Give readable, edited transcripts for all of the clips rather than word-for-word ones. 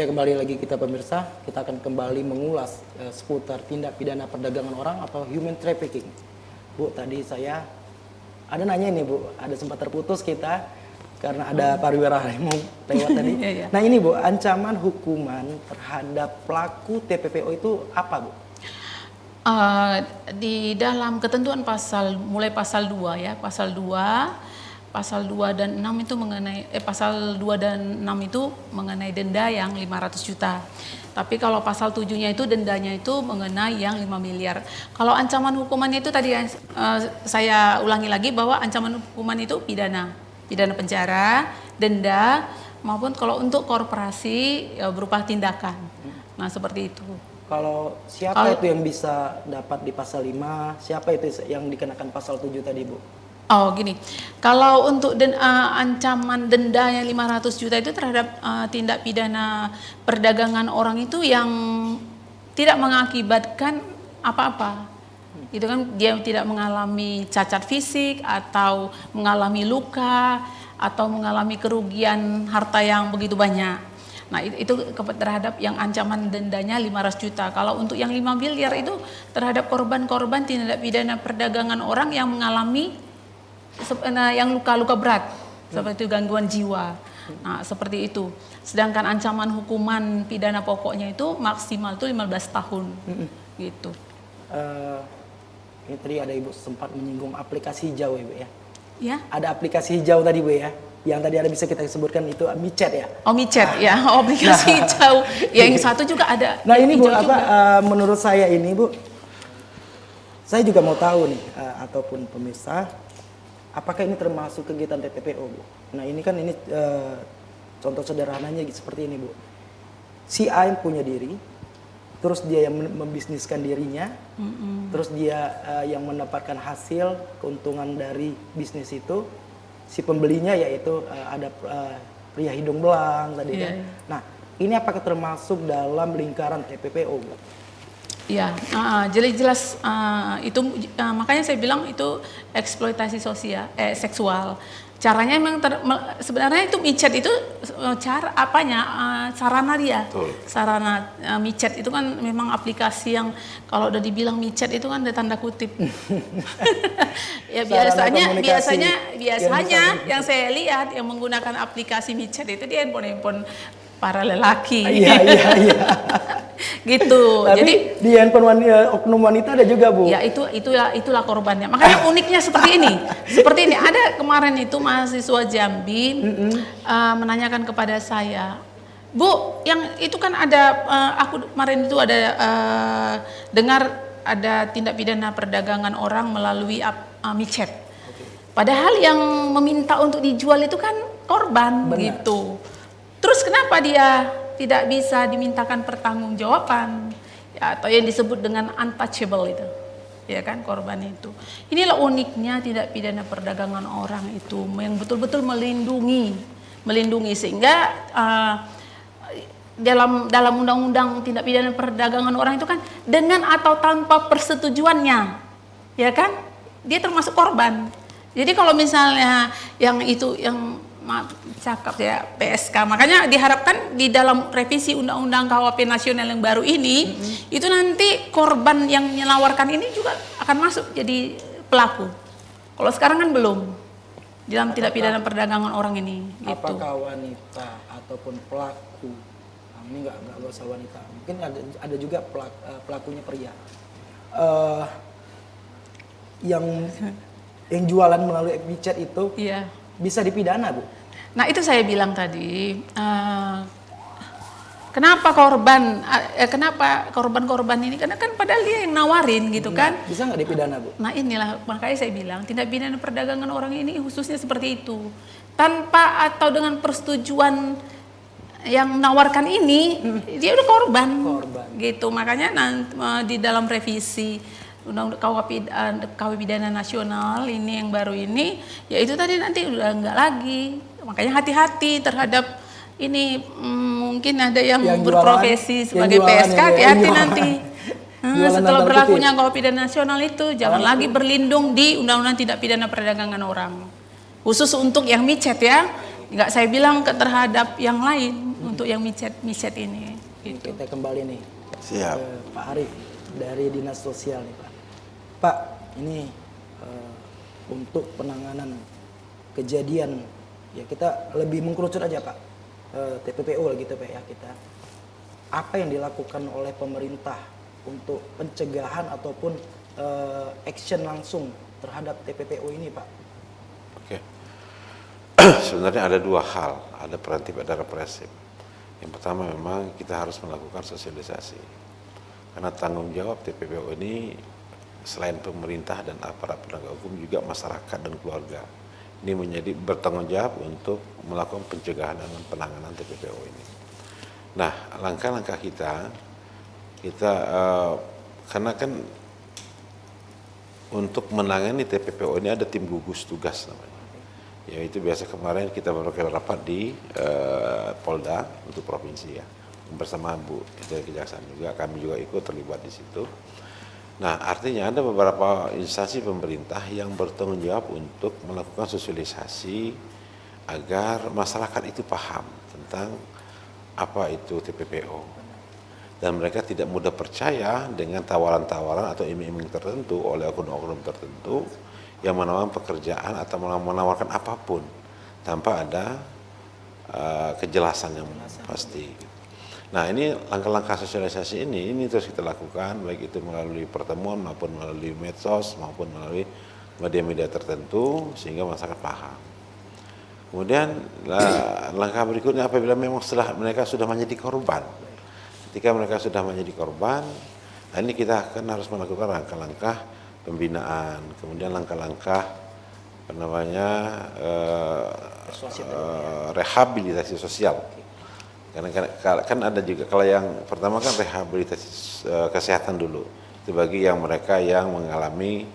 Oke, kembali lagi kita pemirsa, kita akan kembali mengulas seputar tindak pidana perdagangan orang atau human trafficking. Bu, tadi saya ada nanya ini Bu, ada sempat terputus kita karena ada pariwara yang mau lewat tadi. Nah ini Bu, ancaman hukuman terhadap pelaku TPPO itu apa Bu? Di dalam ketentuan mulai pasal 2 ya, pasal 2 dan 6 itu mengenai pasal 2 dan 6 itu mengenai denda yang 500 juta. Tapi kalau pasal 7-nya itu dendanya itu mengenai yang 5 miliar. Kalau ancaman hukumannya itu tadi saya ulangi lagi bahwa ancaman hukuman itu pidana penjara, denda, maupun kalau untuk korporasi ya berupa tindakan. Nah, seperti itu. Kalau siapa itu yang bisa dapat di pasal 5, siapa itu yang dikenakan pasal 7 tadi Bu? Oh gini, kalau untuk ancaman denda yang 500 juta itu terhadap tindak pidana perdagangan orang itu yang tidak mengakibatkan apa-apa. Itu kan dia tidak mengalami cacat fisik atau mengalami luka atau mengalami kerugian harta yang begitu banyak. Nah itu terhadap yang ancaman dendanya 500 juta. Kalau untuk yang 5 miliar itu terhadap korban-korban tindak pidana perdagangan orang yang mengalami yang luka-luka berat seperti gangguan jiwa. Nah, seperti itu. Sedangkan ancaman hukuman pidana pokoknya itu maksimal itu 15 tahun. Gitu. Ini tadi ada Ibu sempat menyinggung aplikasi hijau ya Bu ya. Ya. Ada aplikasi hijau tadi Bu ya. Yang tadi ada bisa kita sebutkan itu micet ya. Oh micet ya, aplikasi hijau. Ya yang satu juga ada. Nah ini Bu menurut saya ini Bu, saya juga mau tahu nih ataupun pemirsa, apakah ini termasuk kegiatan TPPO Bu? Nah ini kan contoh sederhananya seperti ini Bu. Si A yang punya diri, terus dia yang membisniskan dirinya, terus dia yang mendapatkan hasil keuntungan dari bisnis itu, si pembelinya yaitu ada pria hidung belang tadi kan. Nah ini apakah termasuk dalam lingkaran TPPO Bu? Ya, jadi jelas itu makanya saya bilang itu eksploitasi seksual. Caranya memang sebenarnya itu micet itu sarana dia. Betul. Sarana micet itu kan memang aplikasi yang kalau udah dibilang micet itu kan ada tanda kutip. Ya biasanya yang saya lihat yang menggunakan aplikasi micet itu di handphone para lelaki. Iya. Gitu. Tapi jadi di handphone oknum wanita ada juga Bu. Ya itulah korbannya. Makanya uniknya seperti ini. Seperti ini ada kemarin itu mahasiswa Jambi menanyakan kepada saya, Bu, yang itu kan ada aku kemarin itu ada dengar ada tindak pidana perdagangan orang melalui micet. Padahal yang meminta untuk dijual itu kan korban. Benar. Gitu. Terus kenapa dia tidak bisa dimintakan pertanggungjawaban ya, atau yang disebut dengan untouchable itu, ya kan korban itu. Inilah uniknya tindak pidana perdagangan orang itu yang betul-betul melindungi sehingga dalam undang-undang tindak pidana perdagangan orang itu kan dengan atau tanpa persetujuannya, ya kan dia termasuk korban. Jadi kalau misalnya yang cakap ya PSK, makanya diharapkan di dalam revisi Undang-Undang KUHP nasional yang baru ini itu nanti korban yang menawarkan ini juga akan masuk jadi pelaku. Kalau sekarang kan belum di dalam tindak pidana perdagangan orang ini. Gitu. Apakah wanita ataupun pelaku? Ini nggak usah wanita, mungkin ada juga pelakunya pria yang jualan melalui micet itu. Iya. Bisa dipidana Bu? Nah itu saya bilang tadi, kenapa korban ini, karena kan padahal dia yang nawarin gitu kan. Bisa nggak dipidana Bu? Nah inilah makanya saya bilang tindak pidana perdagangan orang ini khususnya seperti itu. Tanpa atau dengan persetujuan yang menawarkan ini, dia udah korban. Gitu, makanya di dalam revisi Undang-Undang KUHP pidana nasional ini yang baru ini, ya itu tadi nanti udah enggak lagi. Makanya hati-hati terhadap ini, mungkin ada yang berprofesi sebagai PSK, hati-hati nanti. Setelah berlakunya KUHP pidana nasional itu jangan lagi berlindung di Undang-Undang Tindak Pidana Perdagangan Orang. Khusus untuk yang micet ya. Enggak saya bilang terhadap yang lain. untuk yang micet ini. Gitu. Kita kembali nih Siap. ke Pak Arif dari Dinas Sosial nih Pak. Pak, ini untuk penanganan kejadian, ya kita lebih mengkerucut aja Pak, TPPO lah gitu Pak ya kita. Apa yang dilakukan oleh pemerintah untuk pencegahan ataupun action langsung terhadap TPPO ini Pak? Oke. Sebenarnya ada dua hal, ada preventif, ada represif. Yang pertama memang kita harus melakukan sosialisasi. Karena tanggung jawab TPPO ini selain pemerintah dan aparat penegak hukum juga masyarakat dan keluarga. Ini menjadi bertanggung jawab untuk melakukan pencegahan dan penanganan TPPO ini. Nah, langkah-langkah kita karena kan untuk menangani TPPO ini ada tim gugus tugas namanya. Yaitu biasa kemarin kita berbagai rapat di Polda untuk provinsi ya, bersama Bu dari Kejaksaan juga, kami juga ikut terlibat di situ. Nah, artinya ada beberapa instansi pemerintah yang bertanggung jawab untuk melakukan sosialisasi agar masyarakat itu paham tentang apa itu TPPO. Dan mereka tidak mudah percaya dengan tawaran-tawaran atau iming-iming tertentu oleh oknum-oknum tertentu yang menawarkan pekerjaan atau menawarkan apapun tanpa ada kejelasan yang pasti. Nah, ini langkah-langkah sosialisasi ini terus kita lakukan, baik itu melalui pertemuan maupun melalui medsos maupun melalui media-media tertentu sehingga masyarakat paham. Kemudian langkah berikutnya apabila memang setelah mereka sudah menjadi korban. Ketika mereka sudah menjadi korban, nah ini kita akan harus melakukan langkah-langkah pembinaan, kemudian langkah-langkah rehabilitasi sosial. Karena kan ada juga, kalau yang pertama kan rehabilitasi kesehatan dulu, itu bagi yang mereka yang mengalami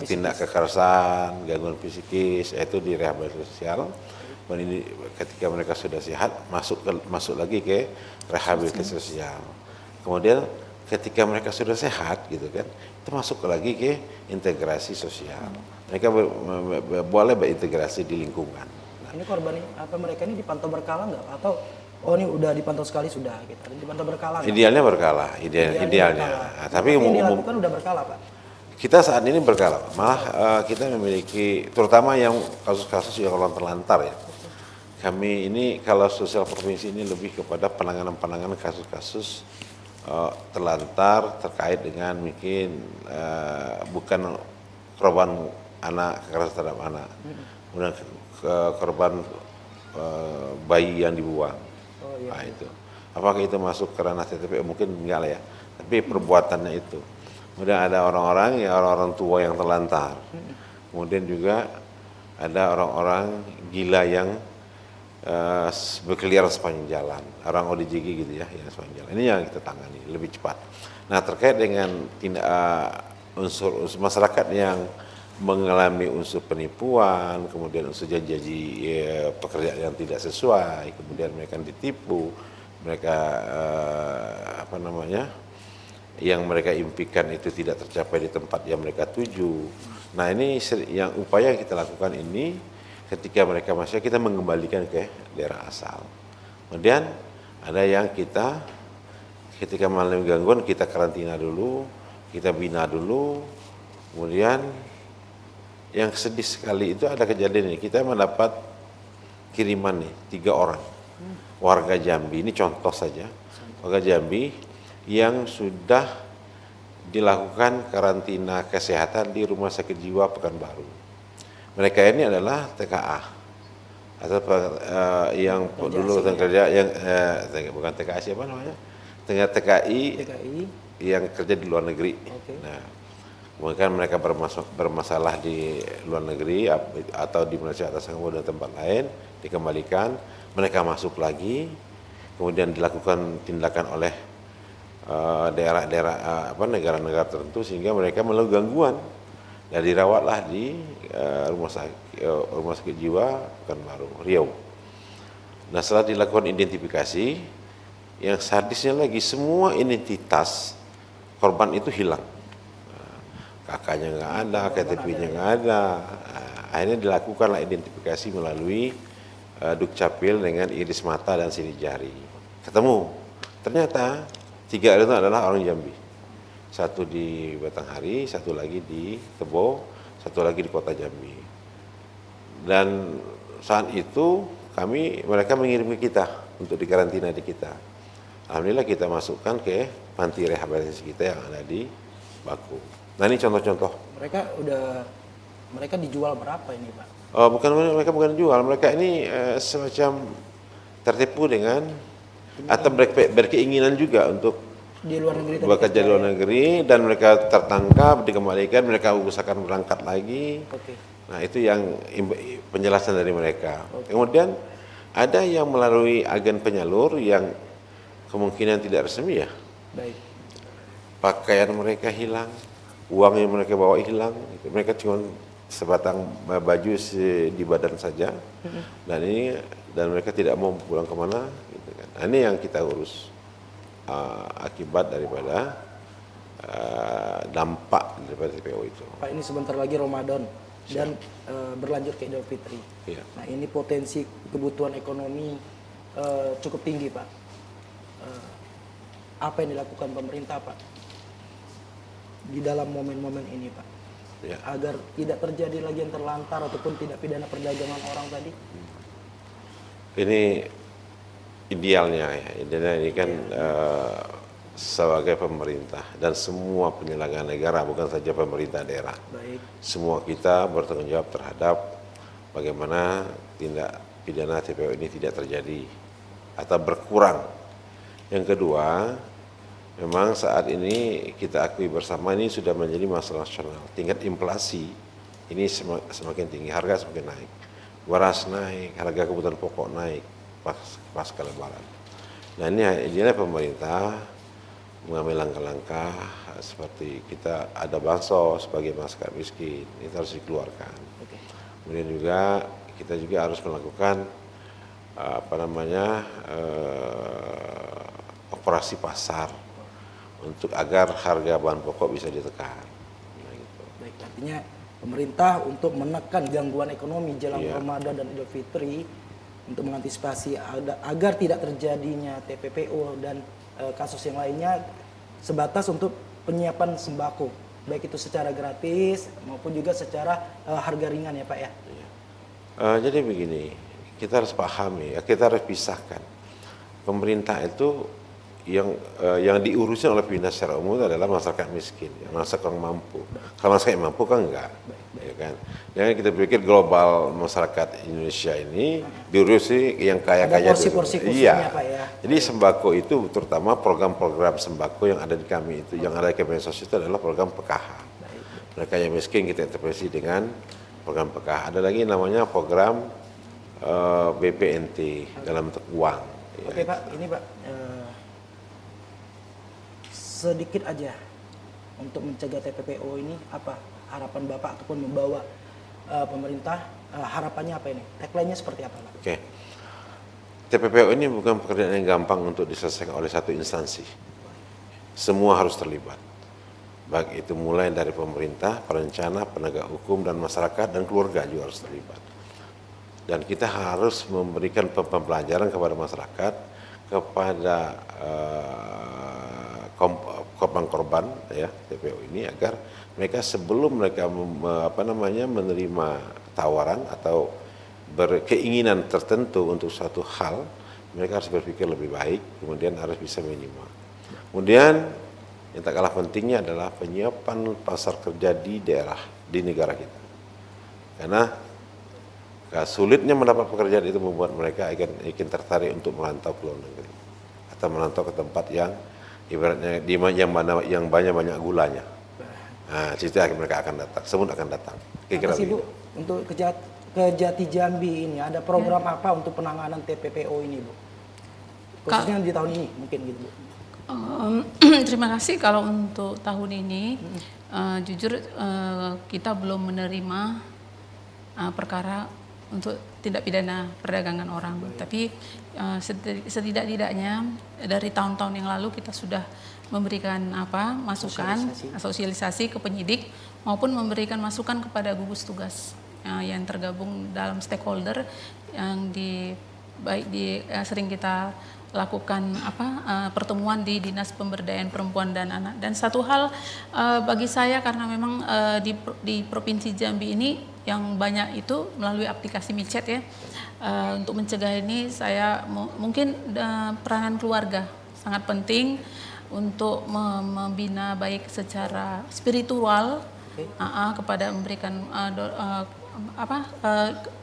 tindak kekerasan, gangguan psikis, itu di rehabilitasi sosial. Dan ini ketika mereka sudah sehat masuk lagi ke rehabilitasi sosial. Kemudian ketika mereka sudah sehat gitu kan, itu masuk lagi ke integrasi sosial. Mereka boleh berintegrasi di lingkungan. Ini korban mereka ini dipantau berkala nggak? Atau ini udah dipantau sekali sudah gitu? Dipantau berkala nggak? Idealnya berkala, idealnya. Nah, tapi yang dilakukan udah berkala Pak? Kita saat ini berkala, malah kita memiliki, terutama yang kasus-kasus yang terlantar ya. Kami ini kalau sosial provinsi ini lebih kepada penanganan kasus-kasus terlantar terkait dengan mungkin bukan korban anak, kekerasan terhadap anak, kemudian korban bayi yang dibuang. Nah, itu. Apakah itu masuk ke ranah TPPO? Mungkin enggak lah ya. Tapi perbuatannya itu. Kemudian ada orang-orang tua yang terlantar. Kemudian juga ada orang-orang gila yang berkeliaran sepanjang jalan. Orang ODGJ gitu ya, yang sepanjang jalan. Ini yang kita tangani lebih cepat. Nah, terkait dengan unsur masyarakat yang mengalami unsur penipuan, kemudian unsur janji pekerjaan yang tidak sesuai, kemudian mereka ditipu, mereka yang mereka impikan itu tidak tercapai di tempat yang mereka tuju. Nah, ini yang upaya yang kita lakukan ini ketika mereka masuk kita mengembalikan ke daerah asal. Kemudian ada yang kita ketika mengalami gangguan kita karantina dulu, kita bina dulu, kemudian yang sedih sekali itu ada kejadian ini, kita mendapat kiriman nih 3 orang warga Jambi, ini contoh saja, warga Jambi yang sudah dilakukan karantina kesehatan di Rumah Sakit Jiwa Pekanbaru. Mereka ini adalah TKA atau yang dulu kerja yang bukan TKA siapa namanya? TKI yang kerja di luar negeri. Okay. Nah, mungkin mereka bermasalah di luar negeri atau di Malaysia atas kemudian tempat lain dikembalikan, mereka masuk lagi, kemudian dilakukan tindakan oleh daerah-daerah negara-negara tertentu sehingga mereka melalui gangguan dan dirawatlah di rumah sakit jiwa Pekanbaru Riau. Nah, setelah dilakukan identifikasi, yang sadisnya lagi semua identitas korban itu hilang. Kakaknya nggak ada, KTP-nya nggak ada. Akhirnya dilakukanlah identifikasi melalui Dukcapil dengan iris mata dan sidik jari. Ketemu. Ternyata 3 itu adalah orang Jambi. Satu di Batanghari, satu lagi di Tebo, satu lagi di kota Jambi. Dan saat itu mereka mengirim ke kita untuk dikarantina di kita. Alhamdulillah kita masukkan ke panti rehabilitasi kita yang ada di Baku. Nah ini contoh-contoh. Mereka dijual berapa ini Pak? Oh, mereka bukan jual, mereka ini semacam tertipu dengan atau berkeinginan juga untuk Di luar negeri tadi bekerja di luar negeri, dan mereka tertangkap, dikembalikan, mereka usahakan berangkat lagi. Oke. Nah itu yang penjelasan dari mereka. Kemudian ada yang melalui agen penyalur yang kemungkinan tidak resmi ya. Baik. Pakaian mereka hilang, uang yang mereka bawa hilang, gitu. Mereka cuma sebatang baju di badan saja, dan mereka tidak mau pulang kemana, gitu kan. Nah, ini yang kita urus akibat daripada dampak daripada TPO itu. Pak, ini sebentar lagi Ramadan dan berlanjut ke Idul Fitri. Iya. Nah ini potensi kebutuhan ekonomi cukup tinggi Pak. Apa yang dilakukan pemerintah Pak di dalam momen-momen ini Pak, Ya. agar tidak terjadi lagi yang terlantar ataupun tidak pidana perdagangan orang tadi? Ini idealnya ya, idealnya ini kan sebagai pemerintah dan semua penyelenggara negara, bukan saja pemerintah daerah. Baik. Semua kita bertanggung jawab terhadap bagaimana tindak pidana TPO ini tidak terjadi atau berkurang. Yang kedua, memang saat ini kita akui bersama ini sudah menjadi masalah nasional. Tingkat inflasi ini semakin tinggi, harga semakin naik. Beras naik, harga kebutuhan pokok naik pasca Lebaran. Nah ini idealnya pemerintah mengambil langkah-langkah seperti kita ada bansos sebagai masyarakat miskin, itu harus dikeluarkan. Oke. Kemudian juga kita juga harus melakukan operasi pasar untuk agar harga bahan pokok bisa ditekan. Nah, gitu. Baik, artinya pemerintah untuk menekan gangguan ekonomi jelang Iya. Ramadan dan Idul Fitri untuk mengantisipasi agar tidak terjadinya TPPO dan kasus yang lainnya, sebatas untuk penyiapan sembako, baik itu secara gratis maupun juga secara harga ringan ya Pak ya. Jadi begini, kita harus pahami, kita harus pisahkan. Pemerintah itu yang diurusin oleh pemerintah secara umum adalah masyarakat miskin, ya, masyarakat yang mampu. Kalau masyarakat yang mampu kan enggak, ya kan. Jangan kita pikir global masyarakat Indonesia ini diurusi yang kaya-kaya. Ada porsi-porsi dulu. khususnya, Iya. Pak, ya. Jadi sembako itu terutama program-program sembako yang ada di kami itu, yang ada di Kemensos itu adalah program PKH. Mereka yang miskin kita intervensi dengan program PKH. Ada lagi namanya program BPNT dalam bentuk uang. Ya. Oke Pak, ini Pak sedikit aja untuk mencegah TPPO ini, apa harapan Bapak ataupun membawa pemerintah, harapannya apa ini? Tagline-nya seperti apa Pak? Oke. TPPO ini bukan pekerjaan yang gampang untuk diselesaikan oleh satu instansi. Semua harus terlibat. Baik itu mulai dari pemerintah, perencana, penegak hukum, dan masyarakat, dan keluarga juga harus terlibat. Dan kita harus memberikan pembelajaran kepada masyarakat, kepada korban-korban ya TPO ini, agar mereka sebelum mereka menerima tawaran atau berkeinginan tertentu untuk suatu hal, mereka harus berpikir lebih baik, kemudian harus bisa menyimak. Kemudian yang tak kalah pentingnya adalah penyiapan pasar kerja di daerah, di negara kita. Karena sulitnya mendapat pekerjaan itu membuat mereka ingin tertarik untuk merantau ke luar negeri atau merantau ke tempat yang ibaratnya yang banyak gulanya. Nah, situ mereka akan datang, semut akan datang. Apa sih Bu, untuk Kejati Jambi ini ada program apa untuk penanganan TPPO ini Bu? Khususnya di tahun ini mungkin gitu Bu. Terima kasih. Kalau untuk tahun ini, jujur kita belum menerima perkara untuk tindak pidana perdagangan orang. Tapi setidak-tidaknya dari tahun-tahun yang lalu kita sudah memberikan masukan, sosialisasi ke penyidik maupun memberikan masukan kepada gugus tugas yang tergabung dalam stakeholder yang sering kita lakukan pertemuan di Dinas Pemberdayaan Perempuan dan Anak. Dan satu hal bagi saya, karena memang di Provinsi Jambi ini yang banyak itu melalui aplikasi micet ya, untuk mencegah ini saya mungkin peranan keluarga sangat penting untuk membina baik secara spiritual kepada memberikan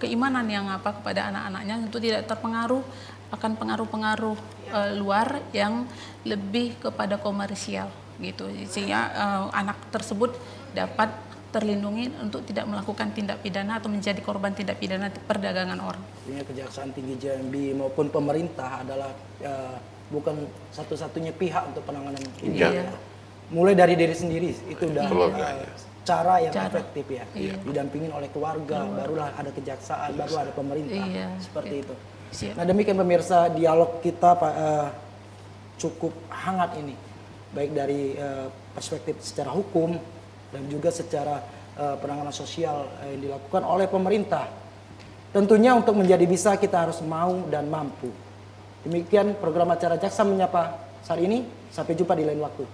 keimanan yang kepada anak-anaknya untuk tidak terpengaruh akan pengaruh-pengaruh luar yang lebih kepada komersial gitu, sehingga anak tersebut dapat terlindungi untuk tidak melakukan tindak pidana atau menjadi korban tindak pidana perdagangan orang. Artinya Kejaksaan Tinggi Jambi maupun pemerintah adalah bukan satu-satunya pihak untuk penanganan ini. Iya. Mulai dari diri sendiri itu udah cara yang Cara. efektif ya. Didampingin oleh keluarga, barulah ada kejaksaan, baru ada pemerintah. Iya. Seperti itu. Siap. Nah demikian pemirsa, dialog kita cukup hangat ini, baik dari perspektif secara hukum dan juga secara penanganan sosial yang dilakukan oleh pemerintah. Tentunya untuk menjadi bisa kita harus mau dan mampu. Demikian program acara Jaksa Menyapa saat ini, sampai jumpa di lain waktu.